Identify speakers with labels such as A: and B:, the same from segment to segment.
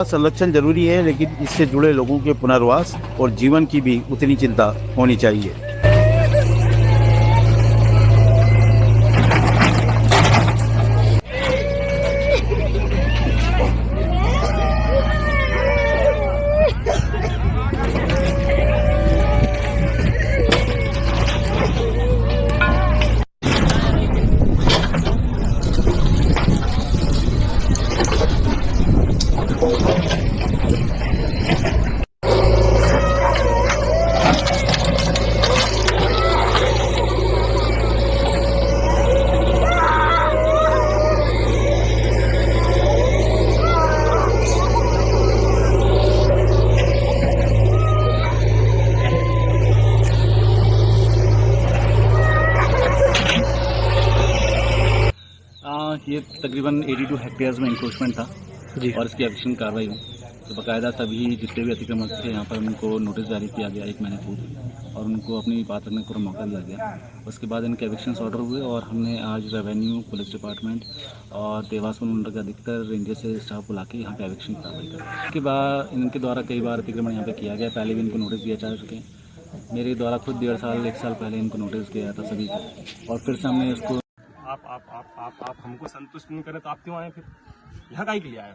A: संरक्षण जरूरी है, लेकिन इससे जुड़े लोगों के पुनर्वास और जीवन की भी उतनी चिंता होनी चाहिए।
B: ये तकरीबन 82 हेक्टेयर्स में इंक्रोचमेंट था
C: जी।
B: और इसकी एक्शन कार्रवाई हुई तो बाकायदा सभी जितने भी अतिक्रमण थे यहाँ पर उनको नोटिस जारी किया गया 1 महीने पूर्व और उनको अपनी बात रखने का मौका दिया गया। उसके बाद इनके एविक्शन ऑर्डर हुए और हमने आज रेवेन्यू, पुलिस डिपार्टमेंट और देवास मंडल के अधिकतर रेंजर से स्टाफ बुला के यहाँ पे एविक्शन कार्रवाई कर। इसके बाद इनके द्वारा कई बार अतिक्रमण यहाँ पे किया गया, पहले भी इनको नोटिस दिया जा चुके हैं। मेरे द्वारा खुद 1.5 साल पहले इनको नोटिस गया था सभी को और फिर से हमने उसको
D: आप हमको संतुष्ट नहीं करें तो आप क्यों आए फिर? यहाँ काहे के लिए आए?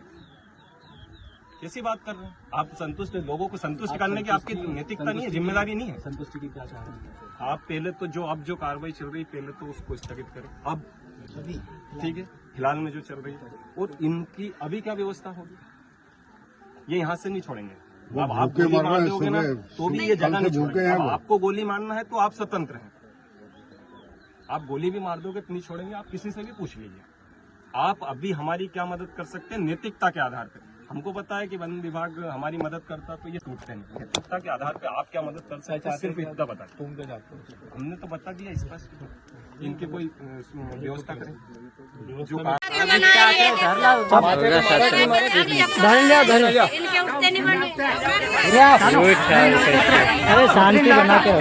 D: कैसी बात कर रहे हैं आप? संतुष्ट लोगों को संतुष्ट करने की आपकी नैतिकता नहीं है, जिम्मेदारी नहीं है।
B: संतुष्टि की क्या चाह रहे हैं
D: आप पहले तो जो कार्रवाई चल रही पहले तो उसको स्थगित करें। अब ठीक है, फिलहाल में जो चल रही है और इनकी अभी क्या व्यवस्था होगी, ये यहाँ से नहीं छोड़ेंगे। अब आप गोली मार दोगे ना तो भी ये जगह नहीं छोड़ेंगे। अब आपको गोली मारना है तो आप स्वतंत्र हैं, आप गोली भी मार दोगे तो नहीं छोड़ेंगे। आप किसी से भी पूछ लीजिए। आप अभी हमारी क्या मदद कर सकते हैं नैतिकता के आधार पर? हमको पता है कि वन विभाग हमारी मदद करता तो ये टूटते नहीं। नैतिकता के आधार पर आप क्या मदद कर सकते हैं सिर्फ इतना बता। हमने तो बता दिया स्पष्ट, इनकी कोई व्यवस्था करें जो
C: अरे शांति बना के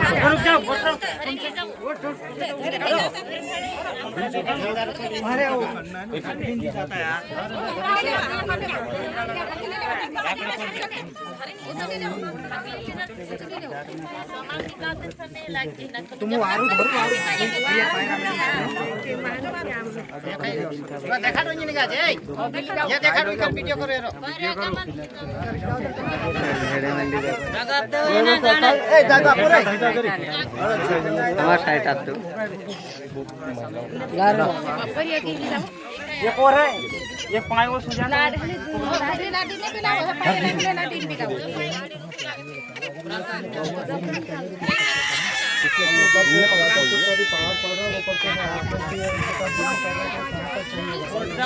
E: ये और है ये पाए वो सुजाना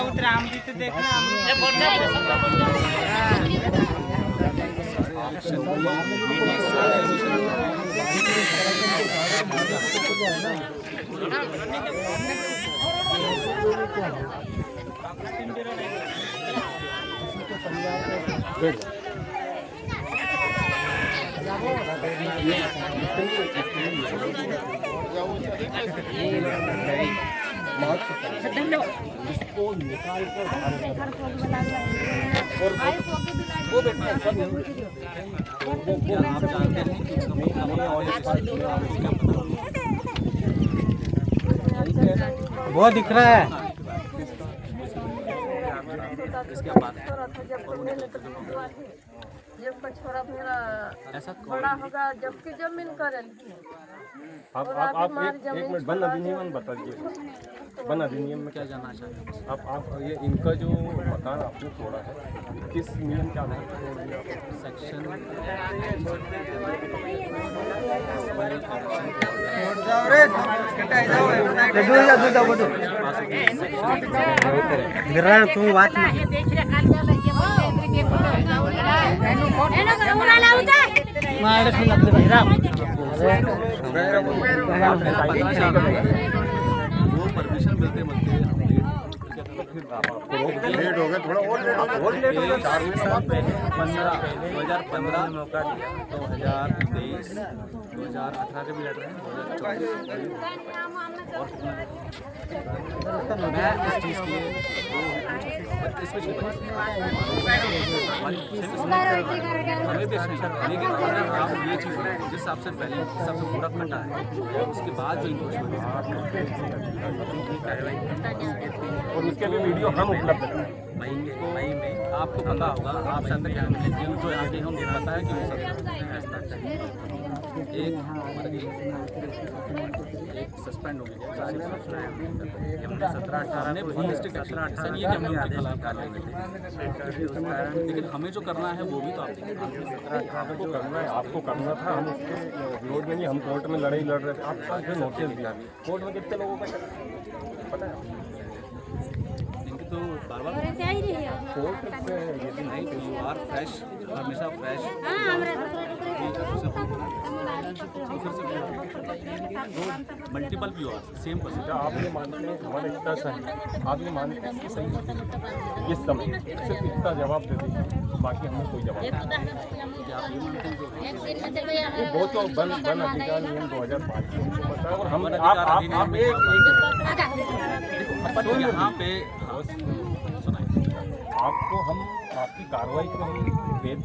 E: उतरा हम भी तो देखना
C: वो दिख रहा है।
F: जब का छोरा मेरा बड़ा होगा जबकि जमीन करेंगे।
D: आप एक मिनट वन अधिनियम बता दीजिए। वन अधिनियम में क्या जानना चाहते हैं आप? ये इनका जो मकान आपने तोड़ा है किस नियम के आधार पर तोड़ दिया? सेक्शन
C: तू बात
B: वो परमिशन मिलते
G: लेट हो गया, थोड़ा और लेट हो गया, और लेट हो गया, 4 महीने बाद
B: 2015 में मौका दिया, 2023, 2018 के भी लेटर हैं, 2024 मैं इस चीज़ की हमें भी अच्छा, लेकिन अगर आप ये चीज़ जिस हिसाब से पहले सबसे पूरा फटा है उसके बाद जो इन्फोर्समेंट
D: और उसके लिए वीडियो हम उपलब्ध कराएं।
B: मई में आपको पता होगा, आप शायद तक क्या मिले जो आगे हम पता है कि हो सकता है ऐसा एक सस्पेंड हो गया, सारी हमने 17-18 ने बहुत स्ट्रिक्ट 17-18 नहीं है कि हमने उनके खिलाफ कार्रवाई की, लेकिन हमें जो करना है वो भी तो आप देखें।
D: 17-18 को करना है, आपको करना था, हम उसके विरोध में नहीं, हम कोर्ट में लड़ाई लड़ रहे थे, आपके पास जो नोटिस दिया, कोर्ट में कितने लोगों का पता है?
B: इनकी तो बार-बार
D: कोर्ट से यदि
B: नहीं, यू आर फ्रेश, हमेशा fresh multiple view are same person.
D: आप ये मानते हैं हमारा इतना सही, आप ये मानते हैं कि सही इस समय सिर्फ इतना जवाब दे दीजिए, बाकी हमें कोई जवाब नहीं। वो तो वन अधिकार नियम 2005 में पता है, और हम आप
B: यहाँ पे
D: आपको हम आपकी कार्रवाई को हम वेद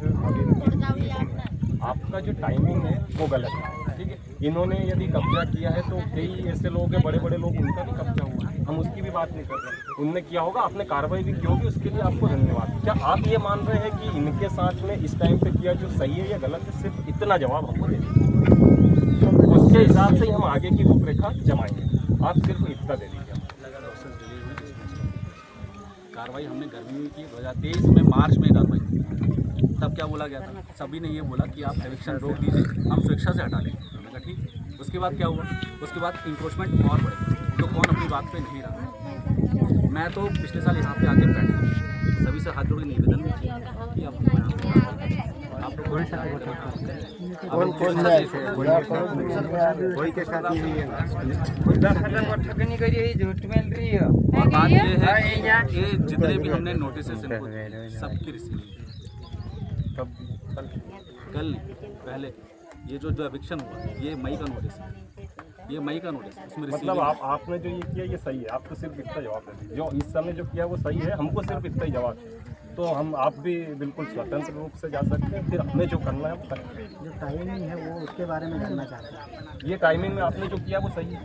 D: आपका जो टाइमिंग है वो गलत है, ठीक है। इन्होंने यदि कब्जा किया है तो कई ऐसे लोग हैं, बड़े बड़े लोग, उनका भी कब्जा हुआ, हम उसकी भी बात नहीं कर रहे। उनने किया होगा, आपने कार्रवाई भी की होगी, उसके लिए आपको धन्यवाद। क्या आप ये मान रहे हैं कि इनके साथ में इस टाइम पे किया जो सही है या गलत है? सिर्फ इतना जवाब हमको दे दीजिए, उसके हिसाब से ही हम आगे की रूपरेखा जमाएंगे। आप सिर्फ इतना दे दीजिए।
B: कार्रवाई हमने गर्मी में की 2023 में, मार्च में कार्रवाई की। तब क्या बोला गया था? सभी ने ये बोला कि आप एविक्शन रोक दीजिए, हम स्वेच्छा से हटा लेंगे। मैंने कहा ठीक। उसके बाद क्या हुआ? उसके बाद इंक्रोचमेंट और बढ़े, तो कौन अपनी बात पे नहीं रहा। मैं तो पिछले साल यहाँ पे आके बैठा, सभी से हाथ जोड़ के निवेदन भी किया कि आप लोग
E: ठगनी करी है, झूठ मिल रही है।
B: और बात ये है कि ये जितने भी हमने नोटिस सबकी रिसीव कल पहले ये जो एविक्शन हुआ, ये मई का नोटिस है, ये मई का नोटिस है, इसमें
D: मतलब आपने जो ये किया ये सही है, आपको सिर्फ इतना जवाब दे दीजिए। जो इस समय जो किया वो सही है, हमको सिर्फ इतना ही जवाब है। तो हम आप भी बिल्कुल स्वतंत्र रूप से जा सकते हैं, फिर हमें जो करना है वो करें।
C: जो टाइमिंग है वो उसके बारे में जानना चाहते हैं।
D: ये टाइमिंग में आपने जो किया वो सही है,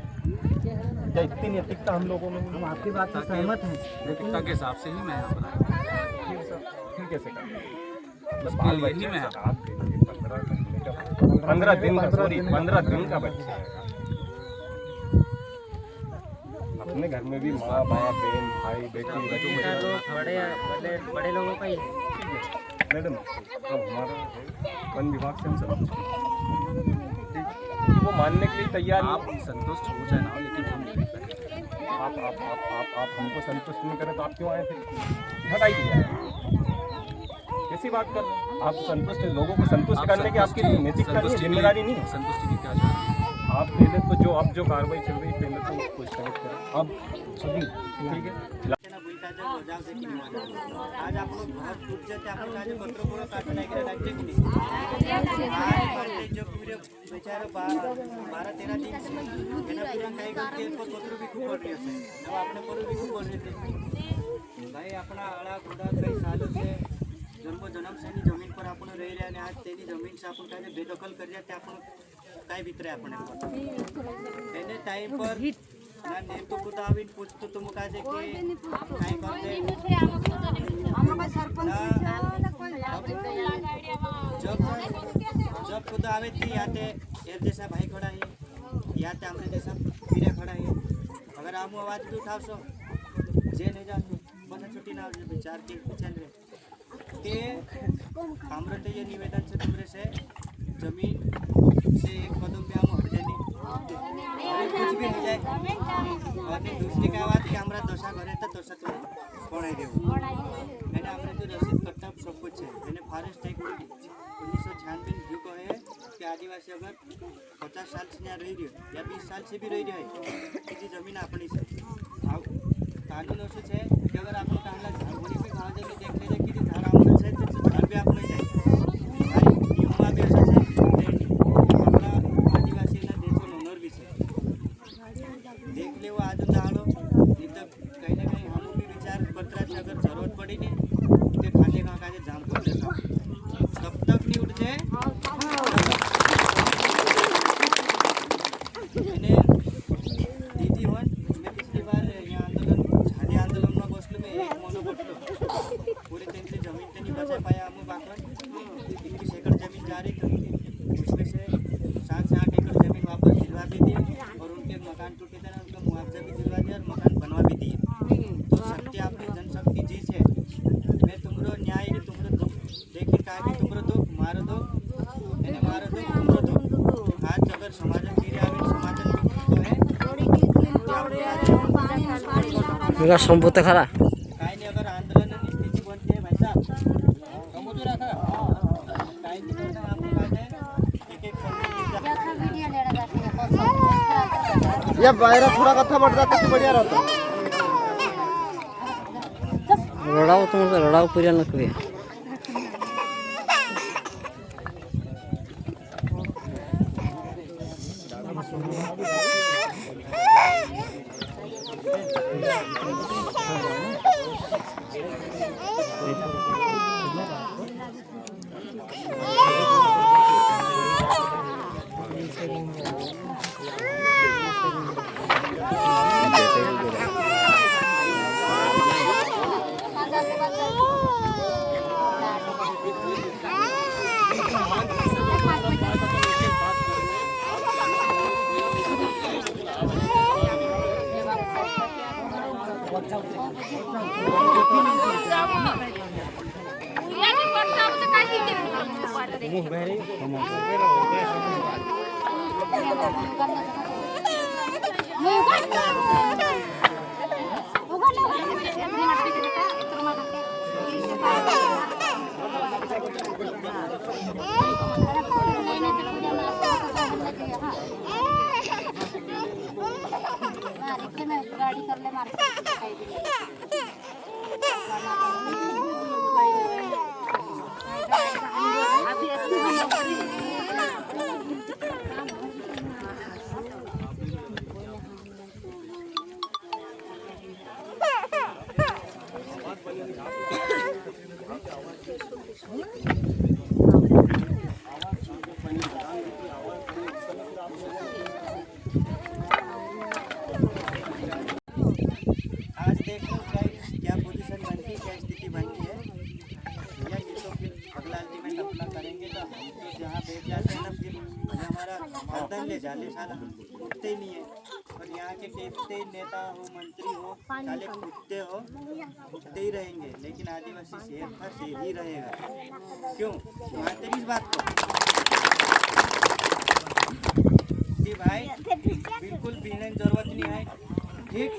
D: या इतनी नैतिकता हम लोगों में?
C: हम आपकी बात से सहमत हैं,
B: नैतिकता के हिसाब से ही मैं यहाँ पर आया।
D: फिर कैसे करें?
B: बस बाल यही में है।
D: 15 दिन का, सॉरी 15 दिन का बच्चा है। अपने घर में भी माँ बाप, बहन, भाई, बेटी,
E: बड़े लोगों का ही
D: मैडम, अब हमारा वन विभाग से हम सब वो मानने के लिए तैयार
B: आप संतुष्ट हो जाए ना, लेकिन हम नहीं।
D: आप हमको संतुष्ट नहीं करें तो आप क्यों आए? फिर हटाई दिया, कैसी बात कर रहे हैं? आप संतुष्ट, लोगों को संतुष्ट करने की आपकी नैतिकता नहीं, जिम्मेदारी नहीं है।
B: संतुष्टि की क्या चाह?
D: आप पहले तो जो अब जो कार्रवाई चल रही है पहले तो उसको स्थगित करें, अब सभी ठीक है।
C: आज आप लोग बहुत टूट जाते, आप लोग आज पत्र पूरा काटना है राज्य की जो पूरे बेचारे 12-13 दिन से एना पूरा काही करके पत्र भी खूब पड़ रही है, अब आपने पर भी खूब पड़ रही थी भाई। अपना आड़ा खुदा कई साल से जन्म से जमीन पर आपण रही रहे અને आज તેની જમીન से आपण काय बेदखल કરી રહ્યા, તે आपण काय વિતરે આપણે એને ટાઈમ પર ना नेम तो खुद आविन पूछतो तुम काय दे के काय करते जब खुद आवे थी याते एक जैसा भाई खड़ा है, याते हमरे जैसा वीरे खड़ा है। अगर हम आवाज भी उठावसो जे नहीं जातो बस छुट्टी ना विचार के चल रहे ते हमरे तो ये निवेदन से तुमरे से जमीन से एक कदम पे हम हट जानी कुछ भी हो जाए। और दूसरी क्या बात कि हमारा दशा घरे था दशा तो बढ़ाई देव मैंने हमने जो रसीद पट्टा सब कुछ है। मैंने फॉरेस्ट एक्ट 1996 जो कहे कि आदिवासी अगर 50 साल से यहाँ रही रही या 20 साल से भी रही रहे किसी जमीन अपनी से कानून असं છે કે અગર આપણે કાંલા ઝાડવડી બી ખાવા જાય તો દેખ લેજે કે તે ઝાડ આમનું છે તો ઝાડ બી આપણે જાય ભાઈ નિયમમાં બી असं છે આપણા આદિવાસીના દેશોનો ઓનર બી છે देख ले वो आज दाड़ो नहीं तो कहीं ना कहीं हम भी विचार पत्रा से अगर जरूरत पड़ी नहीं तो खाने का काजे जाम कर देता तब तक नहीं उठ जाए मैंने दीदी वन मैं पिछली बार यहाँ आंदोलन झाड़ी आंदोलन में बसलो में एक मोनो बटलो पूरी त्यांची जमीन त्यांनी बचा पाया हम बाकन 21 एकड़ जमीन जा रही थी उसमें से 7 से 8 एकड़ जमीन वापस दिलवा भी दी और उनके मकान टूटे थे ना उनका मुआवजा भी दिलवा दिया और मकान बनवा भी दिए तो शक्ति आपकी जनशक्ति जी है मैं तुमरो न्याय के तुमरो दुख देखिए का कि तुमरो दुख मारो दुख मैंने मारो दुख तुमरो दुख आज अगर समाज फिरे आवे समाज दुख तो है
E: मेरा संपत्ति खरा
C: काय नहीं अगर आंदोलन की स्थिति बनती है भाई साहब समझो रखा काय नहीं करना आपको कहते हैं एक
G: या बाहेर थोडा कथा पडता किती बढिया राहतो
E: रडाव तुमचं रडाव पुऱ्या नकवे
H: गाड़ी कर ले
C: आज देख लो क्या पोजीशन बनती है क्या स्थिति बनती है भैया ये तो फिर अगला अल्टीमेट अपना करेंगे तो हम तो जहाँ बैठ जाते हैं ना फिर हमारा गर्दन ले जाले साला उठते ही नहीं है और यहाँ के कितने नेता हो मंत्री हो साले उठते हो उठते ही रहेंगे लेकिन आदिवासी शेर था शेर ही रहेगा क्यों मानते नहीं इस बात को जी भाई बिल्कुल पीने की जरूरत नहीं है ठीक